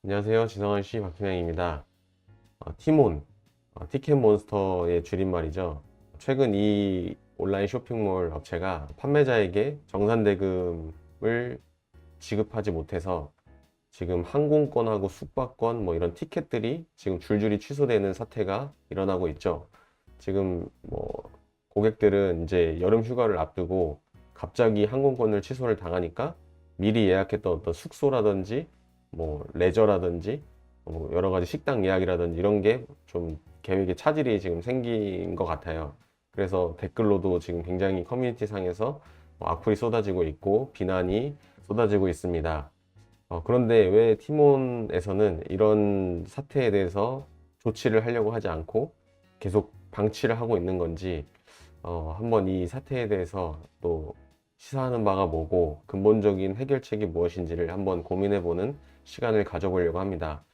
안녕하세요. 지성환 씨, 박준영입니다. 티몬, 티켓몬스터의 줄임말이죠. 최근 이 온라인 쇼핑몰 업체가 판매자에게 정산대금을 지급하지 못해서 지금 항공권하고 숙박권 뭐 이런 티켓들이 지금 줄줄이 취소되는 사태가 일어나고 있죠. 지금 뭐 고객들은 이제 여름 휴가를 앞두고 갑자기 항공권을 취소를 당하니까 미리 예약했던 어떤 숙소라든지 뭐 레저라든지 뭐 여러 가지 식당 예약이라든지 이런 게 좀 계획에 차질이 지금 생긴 것 같아요. 그래서 댓글로도 지금 굉장히 커뮤니티 상에서 악플이 쏟아지고 있고 비난이 쏟아지고 있습니다. 그런데 왜 티몬에서는 이런 사태에 대해서 조치를 하려고 하지 않고 계속 방치를 하고 있는 건지 한번 이 사태에 대해서 또 시사하는 바가 뭐고 근본적인 해결책이 무엇인지를 한번 고민해보는 시간을 가져보려고 합니다.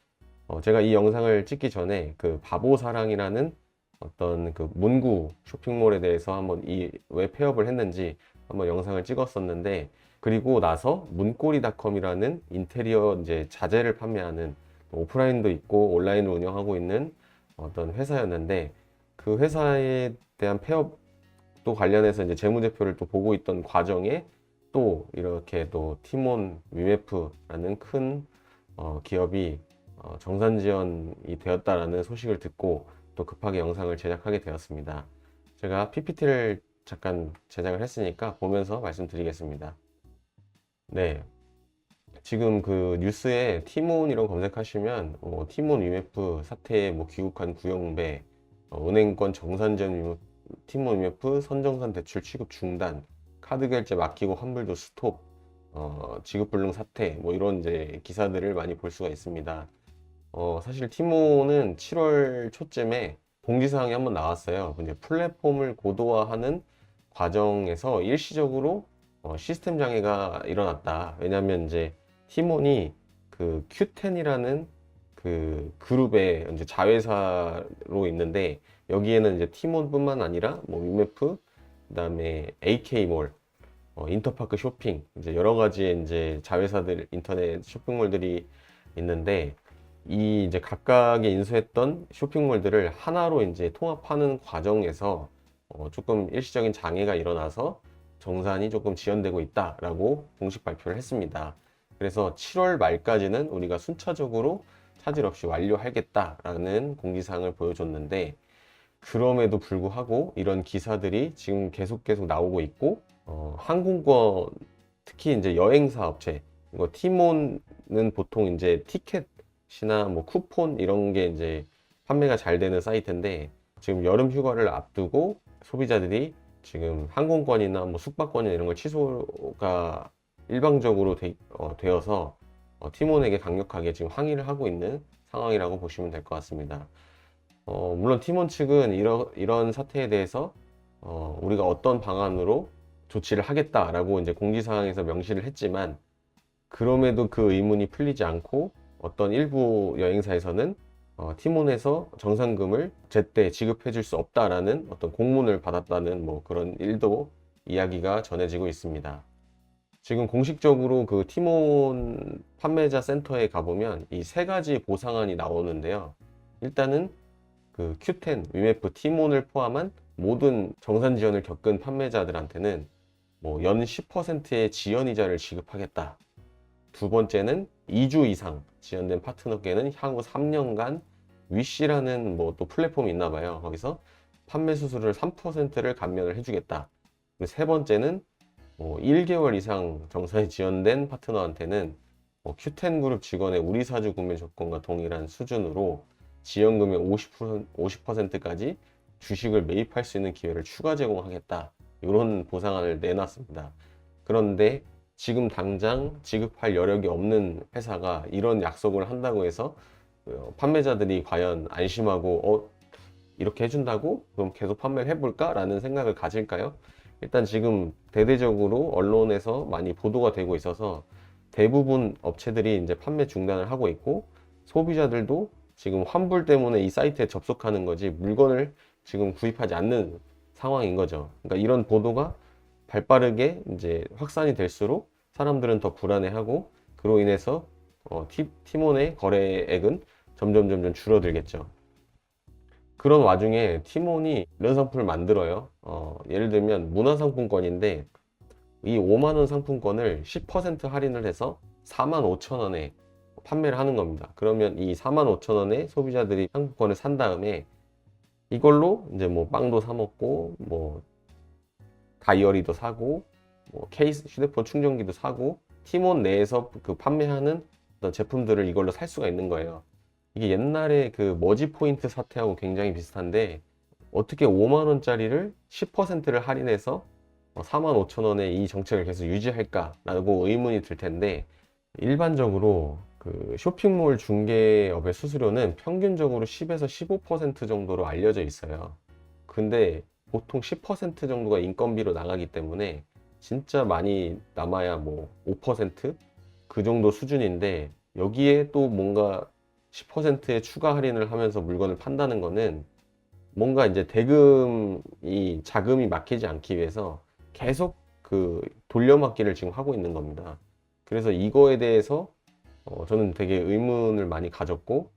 제가 이 영상을 찍기 전에 그 바보사랑이라는 어떤 그 문구 쇼핑몰에 대해서 한번 왜 폐업을 했는지 한번 영상을 찍었었는데, 그리고 나서 문고리닷컴이라는 인테리어 이제 자재를 판매하는 오프라인도 있고 온라인을 운영하고 있는 어떤 회사였는데, 그 회사에 대한 폐업도 관련해서 이제 재무제표를 또 보고 있던 과정에 또 이렇게 또 티몬 위메프라는 큰 기업이 정산 지연이 되었다라는 소식을 듣고 또 급하게 영상을 제작하게 되었습니다. 제가 PPT를 잠깐 제작을 했으니까 보면서 말씀드리겠습니다. 네, 지금 그 뉴스에 티몬이라고 검색하시면 티몬 위메프 사태에 뭐 귀국한 구영배, 은행권 정산지연 티몬 위메프 선정산 대출 취급 중단, 카드 결제 막히고 환불도 스톱, 지급 불능 사태, 뭐 이런 이제 기사들을 많이 볼 수가 있습니다. 사실 티모는 7월 초쯤에 공지사항이 한번 나왔어요. 근데 플랫폼을 고도화하는 과정에서 일시적으로 시스템 장애가 일어났다. 왜냐하면 이제 티몬이 그 Q10이라는 그 그룹의 이제 자회사로 있는데, 여기에는 이제 티몬뿐만 아니라 뭐 위메프, 그다음에 AK몰, 인터파크 쇼핑, 이제 여러 가지의 이제 자회사들, 인터넷 쇼핑몰들이 있는데, 이 이제 각각의 인수했던 쇼핑몰들을 하나로 이제 통합하는 과정에서 조금 일시적인 장애가 일어나서 정산이 조금 지연되고 있다라고 공식 발표를 했습니다. 그래서 7월 말까지는 우리가 순차적으로 차질 없이 완료하겠다라는 공지사항을 보여줬는데, 그럼에도 불구하고 이런 기사들이 지금 계속 나오고 있고, 항공권, 특히 이제 여행사 업체, 이거 티몬은 보통 이제 티켓이나 뭐 쿠폰 이런 게 이제 판매가 잘 되는 사이트인데, 지금 여름 휴가를 앞두고 소비자들이 지금 항공권이나 뭐 숙박권이나 이런 걸 취소가 일방적으로 되어서 티몬에게 강력하게 지금 항의를 하고 있는 상황이라고 보시면 될 것 같습니다. 물론 팀원 측은 이런 사태에 대해서 우리가 어떤 방안으로 조치를 하겠다라고 이제 공지사항에서 명시를 했지만, 그럼에도 그 의문이 풀리지 않고 어떤 일부 여행사에서는 팀원에서 정산금을 제때 지급해 줄 수 없다라는 어떤 공문을 받았다는 뭐 그런 일도 이야기가 전해지고 있습니다. 지금 공식적으로 그 티몬 판매자 센터에 가보면 이 세 가지 보상안이 나오는데요. 일단은 그 Q10 위메프 티몬을 포함한 모든 정산 지연을 겪은 판매자들한테는 뭐 연 10%의 지연이자를 지급하겠다. 두 번째는 2주 이상 지연된 파트너께는 향후 3년간 위시라는 뭐 또 플랫폼이 있나 봐요. 거기서 판매 수수료 3%를 감면을 해주겠다. 그리고 세 번째는 뭐 1개월 이상 정산이 지연된 파트너한테는 Q10 그룹 직원의 우리 사주 구매 조건과 동일한 수준으로 지연금의 50%까지 주식을 매입할 수 있는 기회를 추가 제공하겠다. 이런 보상안을 내놨습니다. 그런데 지금 당장 지급할 여력이 없는 회사가 이런 약속을 한다고 해서 판매자들이 과연 안심하고 이렇게 해준다고? 그럼 계속 판매를 해볼까? 라는 생각을 가질까요? 일단 지금 대대적으로 언론에서 많이 보도가 되고 있어서 대부분 업체들이 이제 판매 중단을 하고 있고, 소비자들도 지금 환불 때문에 이 사이트에 접속하는 거지 물건을 지금 구입하지 않는 상황인 거죠. 그러니까 이런 보도가 발빠르게 이제 확산이 될수록 사람들은 더 불안해하고, 그로 인해서 티몬의 거래액은 점점 줄어들겠죠. 그런 와중에 티몬이 이런 상품을 만들어요. 예를 들면 문화상품권인데 이 5만 원 상품권을 10% 할인을 해서 4만 5천 원에 판매를 하는 겁니다. 그러면 이 4만 5천 원에 소비자들이 상품권을 산 다음에 이걸로 이제 뭐 빵도 사 먹고 뭐 다이어리도 사고 뭐 케이스 휴대폰 충전기도 사고 티몬 내에서 그 판매하는 어떤 제품들을 이걸로 살 수가 있는 거예요. 이게 옛날에 그 머지 포인트 사태하고 굉장히 비슷한데 어떻게 5만 원짜리를 10%를 할인해서 4만 5천 원에 이 정책을 계속 유지할까라고 의문이 들 텐데 일반적으로 그 쇼핑몰 중개업의 수수료는 평균적으로 10에서 15% 정도로 알려져 있어요. 근데 보통 10% 정도가 인건비로 나가기 때문에 진짜 많이 남아야 뭐 5%그 정도 수준인데 여기에 또 뭔가 10%의 추가 할인을 하면서 물건을 판다는 거는 뭔가 이제 대금이 자금이 막히지 않기 위해서 계속 그 돌려막기를 지금 하고 있는 겁니다. 그래서 이거에 대해서 저는 되게 의문을 많이 가졌고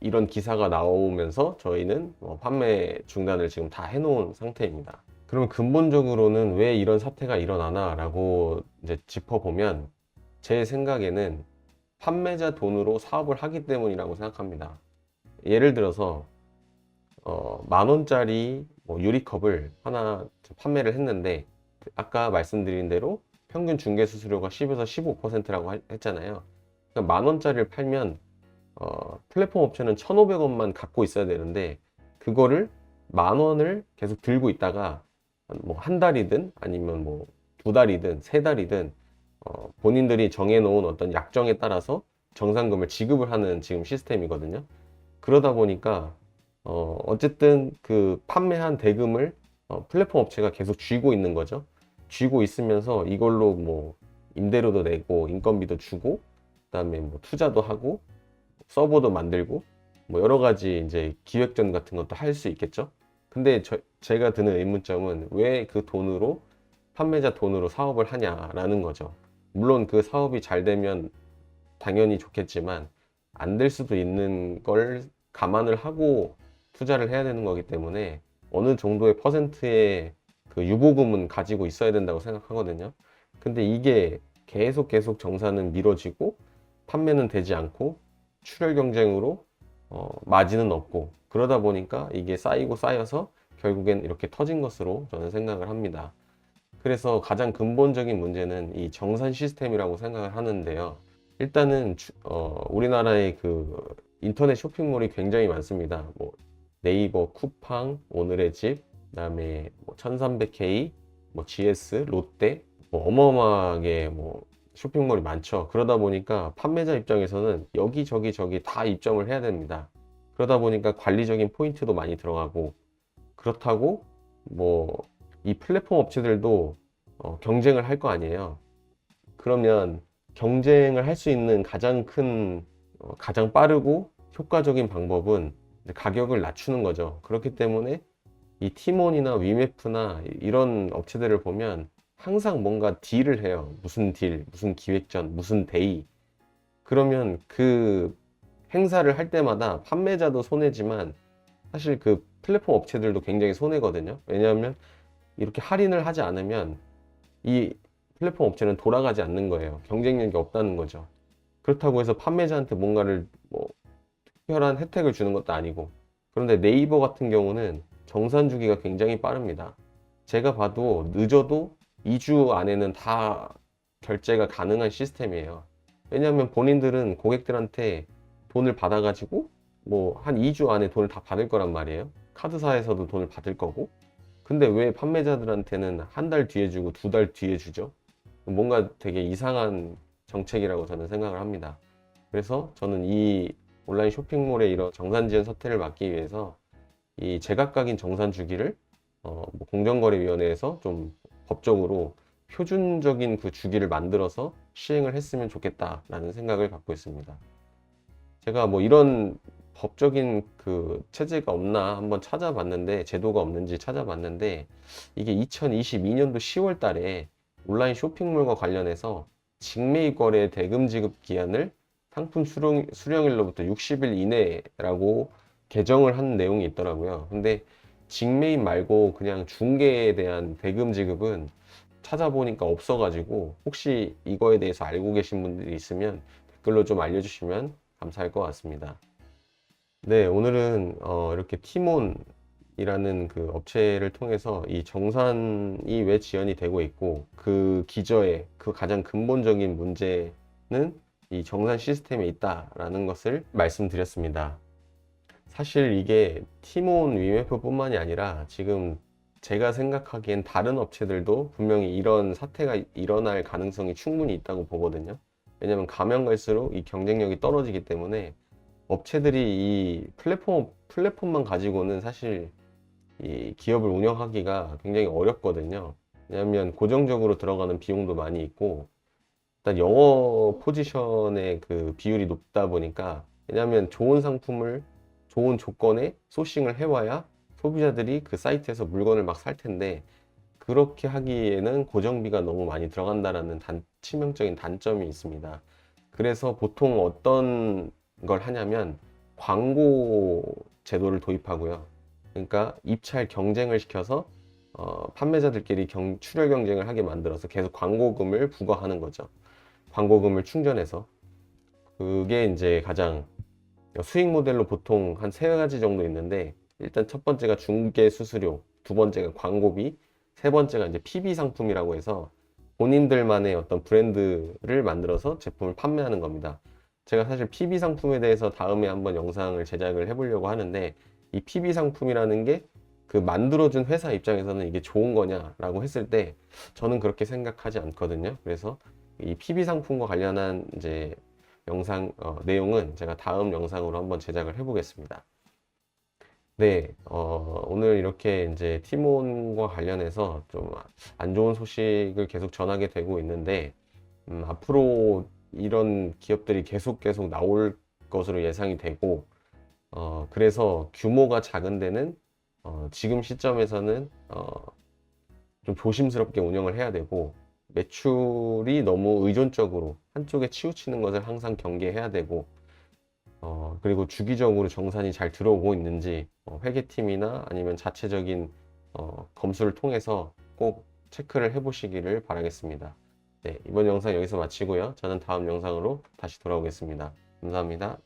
이런 기사가 나오면서 저희는 판매 중단을 지금 다 해놓은 상태입니다. 그러면 근본적으로는 왜 이런 사태가 일어나나 라고 이제 짚어보면 제 생각에는 판매자 돈으로 사업을 하기 때문이라고 생각합니다. 예를 들어서 만 원짜리 뭐 유리컵을 하나 판매를 했는데 아까 말씀드린 대로 평균 중개 수수료가 10에서 15%라고 했잖아요. 그러니까 만 원짜리를 팔면 플랫폼 업체는 1,500원만 갖고 있어야 되는데 그거를 만 원을 계속 들고 있다가 뭐 한 달이든 아니면 뭐 두 달이든 세 달이든 본인들이 정해놓은 어떤 약정에 따라서 정산금을 지급을 하는 지금 시스템이거든요. 그러다 보니까 어쨌든 그 판매한 대금을 플랫폼 업체가 계속 쥐고 있는 거죠. 쥐고 있으면서 이걸로 뭐 임대료도 내고 인건비도 주고 그다음에 뭐 투자도 하고 서버도 만들고 뭐 여러 가지 이제 기획전 같은 것도 할 수 있겠죠. 근데 제가 드는 의문점은 왜 그 돈으로 판매자 돈으로 사업을 하냐라는 거죠. 물론 그 사업이 잘 되면 당연히 좋겠지만 안 될 수도 있는 걸 감안을 하고 투자를 해야 되는 거기 때문에 어느 정도의 퍼센트의 그 유보금은 가지고 있어야 된다고 생각하거든요. 근데 이게 계속 정산은 미뤄지고 판매는 되지 않고 출혈 경쟁으로 마진은 없고 그러다 보니까 이게 쌓이고 쌓여서 결국엔 이렇게 터진 것으로 저는 생각을 합니다. 그래서 가장 근본적인 문제는 이 정산 시스템이라고 생각을 하는데요. 일단은 우리나라의 그 인터넷 쇼핑몰이 굉장히 많습니다. 뭐 네이버, 쿠팡, 오늘의 집, 그다음에 뭐 1300K, 뭐 GS, 롯데, 뭐 어마어마하게 뭐 쇼핑몰이 많죠. 그러다 보니까 판매자 입장에서는 여기저기 저기 다 입점을 해야 됩니다. 그러다 보니까 관리적인 포인트도 많이 들어가고 그렇다고 뭐 이 플랫폼 업체들도 경쟁을 할 거 아니에요. 그러면 경쟁을 할 수 있는 가장 큰 가장 빠르고 효과적인 방법은 가격을 낮추는 거죠. 그렇기 때문에 이 티몬이나 위메프나 이런 업체들을 보면 항상 뭔가 딜을 해요. 무슨 딜, 무슨 기획전, 무슨 데이. 그러면 그 행사를 할 때마다 판매자도 손해지만 사실 그 플랫폼 업체들도 굉장히 손해거든요. 왜냐하면 이렇게 할인을 하지 않으면 이 플랫폼 업체는 돌아가지 않는 거예요. 경쟁력이 없다는 거죠. 그렇다고 해서 판매자한테 뭔가를 뭐 특별한 혜택을 주는 것도 아니고. 그런데 네이버 같은 경우는 정산 주기가 굉장히 빠릅니다. 제가 봐도 늦어도 2주 안에는 다 결제가 가능한 시스템이에요. 왜냐하면 본인들은 고객들한테 돈을 받아가지고 뭐 한 2주 안에 돈을 다 받을 거란 말이에요. 카드사에서도 돈을 받을 거고. 근데 왜 판매자들한테는 한 달 뒤에 주고 두 달 뒤에 주죠? 뭔가 되게 이상한 정책이라고 저는 생각을 합니다. 그래서 저는 이 온라인 쇼핑몰의 이런 정산지연 사태를 막기 위해서 이 제각각인 정산 주기를 뭐 공정거래위원회에서 좀 법적으로 표준적인 그 주기를 만들어서 시행을 했으면 좋겠다라는 생각을 갖고 있습니다. 제가 뭐 이런 법적인 그 체제가 없나 한번 찾아봤는데 제도가 없는지 찾아봤는데 이게 2022년도 10월 달에 온라인 쇼핑몰과 관련해서 직매입 거래 대금 지급 기한을 상품 수령일로부터 60일 이내라고 개정을 한 내용이 있더라고요. 근데 직매입 말고 그냥 중개에 대한 대금 지급은 찾아보니까 없어가지고 혹시 이거에 대해서 알고 계신 분들이 있으면 댓글로 좀 알려주시면 감사할 것 같습니다. 네, 오늘은 이렇게 티몬이라는 그 업체를 통해서 이 정산이 왜 지연이 되고 있고 그 기저에 그 가장 근본적인 문제는 이 정산 시스템에 있다라는 것을 말씀드렸습니다. 사실 이게 티몬 위메프뿐만이 아니라 지금 제가 생각하기엔 다른 업체들도 분명히 이런 사태가 일어날 가능성이 충분히 있다고 보거든요. 왜냐면 가면 갈수록 이 경쟁력이 떨어지기 때문에 업체들이 이 플랫폼만 가지고는 사실 이 기업을 운영하기가 굉장히 어렵거든요. 왜냐하면 고정적으로 들어가는 비용도 많이 있고, 일단 영어 포지션의 그 비율이 높다 보니까, 왜냐하면 좋은 상품을 좋은 조건에 소싱을 해와야 소비자들이 그 사이트에서 물건을 막 살 텐데, 그렇게 하기에는 고정비가 너무 많이 들어간다라는 치명적인 단점이 있습니다. 그래서 보통 어떤 걸 하냐면 광고 제도를 도입하고요. 그러니까 입찰 경쟁을 시켜서 판매자들끼리 출혈 경쟁을 하게 만들어서 계속 광고금을 부과하는 거죠. 광고금을 충전해서. 그게 이제 가장 수익 모델로 보통 한 세 가지 정도 있는데, 일단 첫 번째가 중개 수수료, 두 번째가 광고비, 세 번째가 이제 PB 상품이라고 해서 본인들만의 어떤 브랜드를 만들어서 제품을 판매하는 겁니다. 제가 사실 PB 상품에 대해서 다음에 한번 영상을 제작을 해보려고 하는데, 이 PB 상품이라는 게 그 만들어준 회사 입장에서는 이게 좋은 거냐라고 했을 때 저는 그렇게 생각하지 않거든요. 그래서 이 PB 상품과 관련한 이제 내용은 제가 다음 영상으로 한번 제작을 해보겠습니다. 네, 오늘 이렇게 이제 티몬과 관련해서 좀 안 좋은 소식을 계속 전하게 되고 있는데, 앞으로 이런 기업들이 계속 나올 것으로 예상이 되고, 그래서 규모가 작은 데는, 지금 시점에서는, 좀 조심스럽게 운영을 해야 되고, 매출이 너무 의존적으로 한쪽에 치우치는 것을 항상 경계해야 되고, 그리고 주기적으로 정산이 잘 들어오고 있는지 회계팀이나 아니면 자체적인 검수를 통해서 꼭 체크를 해 보시기를 바라겠습니다. 네, 이번 영상 여기서 마치고요. 저는 다음 영상으로 다시 돌아오겠습니다. 감사합니다.